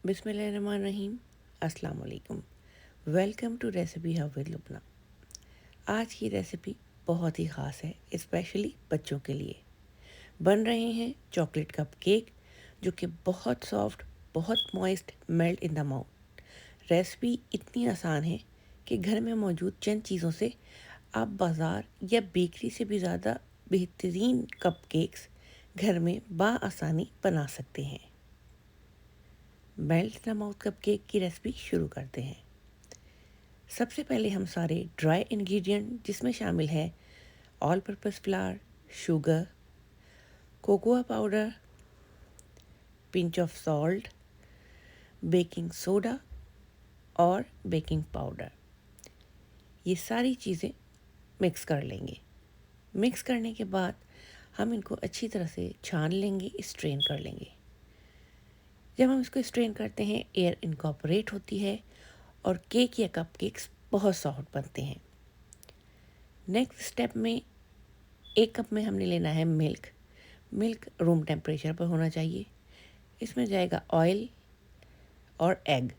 बिस्मिल्लाहिर्रहमानिर्रहीम। अस्सलाम वालेकुम। Welcome to recipe hub with Lubna. आज की रेसिपी बहुत ही ख़ास है, स्पेशली बच्चों के लिए। बन रहे हैं चॉकलेट कप केक, जो कि बहुत सॉफ्ट, बहुत moist, melt in the mouth. Recipe इतनी आसान है कि घर में मौजूद चंद चीज़ों से आप बाज़ार या बेकरी से भी ज़्यादा बेहतरीन कप केक्स घर में बाआसानी बना सकते हैं। Melt the mouth cup cake की रेसिपी शुरू करते हैं। सबसे पहले हम सारे ड्राई इंग्रेडिएंट, जिसमें शामिल है all purpose flower, sugar, cocoa powder, pinch of salt, baking soda और बेकिंग पाउडर, ये सारी चीज़ें मिक्स कर लेंगे। मिक्स करने के बाद हम इनको अच्छी तरह से छान लेंगे, स्ट्रेन कर लेंगे। जब हम इसको स्ट्रेन करते हैं, एयर इनकॉर्पोरेट होती है और केक या कप केक्स बहुत सॉफ्ट बनते हैं। नेक्स्ट स्टेप में एक कप में हमने लेना है मिल्क। मिल्क रूम टेम्परेचर पर होना चाहिए। इसमें जाएगा ऑयल और एग।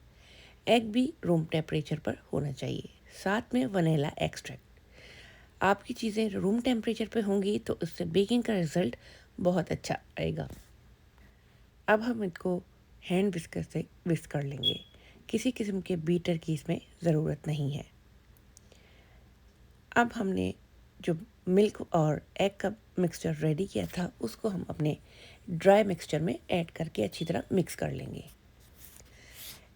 एग भी रूम टेम्परेचर पर होना चाहिए। साथ में वनीला एक्सट्रैक्ट। आपकी चीज़ें रूम टेम्परेचर पर होंगी तो उससे बेकिंग का रिज़ल्ट बहुत अच्छा आएगा। अब हम इसको हैंड विस्कर से विस्क कर लेंगे। किसी किस्म के बीटर की इसमें ज़रूरत नहीं है। अब हमने जो मिल्क और एग का मिक्सचर रेडी किया था, उसको हम अपने ड्राई मिक्सचर में ऐड करके अच्छी तरह मिक्स कर लेंगे।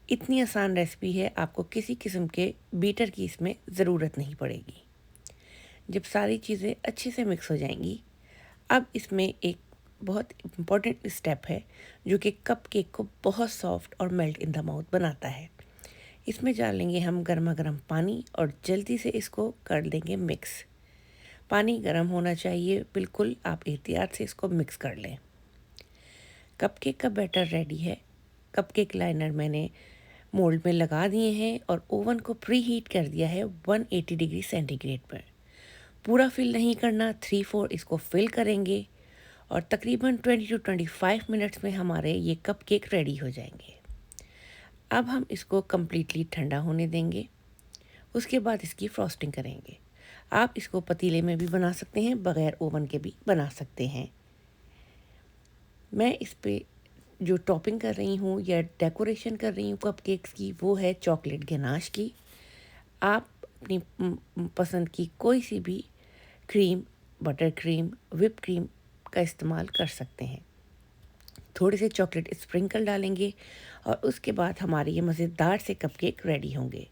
इतनी आसान रेसिपी है, आपको किसी किस्म के बीटर की इसमें ज़रूरत नहीं पड़ेगी। जब सारी चीज़ें अच्छे से मिक्स हो जाएंगी, अब इसमें एक बहुत इम्पॉर्टेंट स्टेप है, जो कि कप केक को बहुत सॉफ्ट और मेल्ट इन द माउथ बनाता है। इसमें डाल लेंगे हम गर्मा गर्म पानी और जल्दी से इसको कर देंगे मिक्स। पानी गर्म होना चाहिए, बिल्कुल आप एहतियात से इसको मिक्स कर लें। कपकेक का बैटर रेडी है। कपकेक लाइनर मैंने मोल्ड में लगा दिए हैं और ओवन को प्री हीट कर दिया है 180 डिग्री सेंटीग्रेड पर। पूरा फिल नहीं करना, 3/4 इसको फिल करेंगे और तकरीबन 20 to 25 मिनट्स में हमारे ये कपकेक रेडी हो जाएंगे। अब हम इसको कम्प्लीटली ठंडा होने देंगे। उसके बाद इसकी फ्रॉस्टिंग करेंगे। आप इसको पतीले में भी बना सकते हैं, बग़ैर ओवन के भी बना सकते हैं। मैं इस पे जो टॉपिंग कर रही हूँ या डेकोरेशन कर रही हूँ कपकेक्स की, वो है चॉकलेट गनाश की। आप अपनी पसंद की कोई सी भी cream, butter cream, whip cream का इस्तेमाल कर सकते हैं। थोड़े से चॉकलेट स्प्रिंकल डालेंगे और उसके बाद हमारे ये मज़ेदार से कपकेक रेडी होंगे।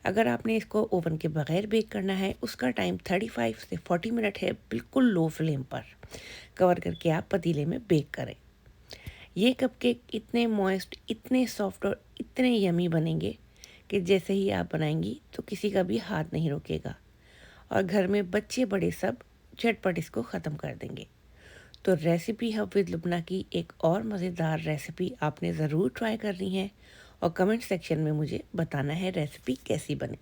अगर आपने इसको ओवन के बग़ैर बेक करना है, उसका टाइम 35 से 40 मिनट है। बिल्कुल लो फ्लेम पर कवर करके आप पतीले में बेक करें। ये कपकेक इतने मॉइस्ट, इतने सॉफ्ट और इतने यमी बनेंगे कि जैसे ही आप बनाएंगी तो किसी का भी हाथ नहीं रोकेगा और घर में बच्चे बड़े सब झटपट इसको ख़त्म कर देंगे। तो रेसिपी हब विद लुबना की एक और मज़ेदार रेसिपी आपने ज़रूर ट्राई करनी है और कमेंट सेक्शन में मुझे बताना है रेसिपी कैसी बनी।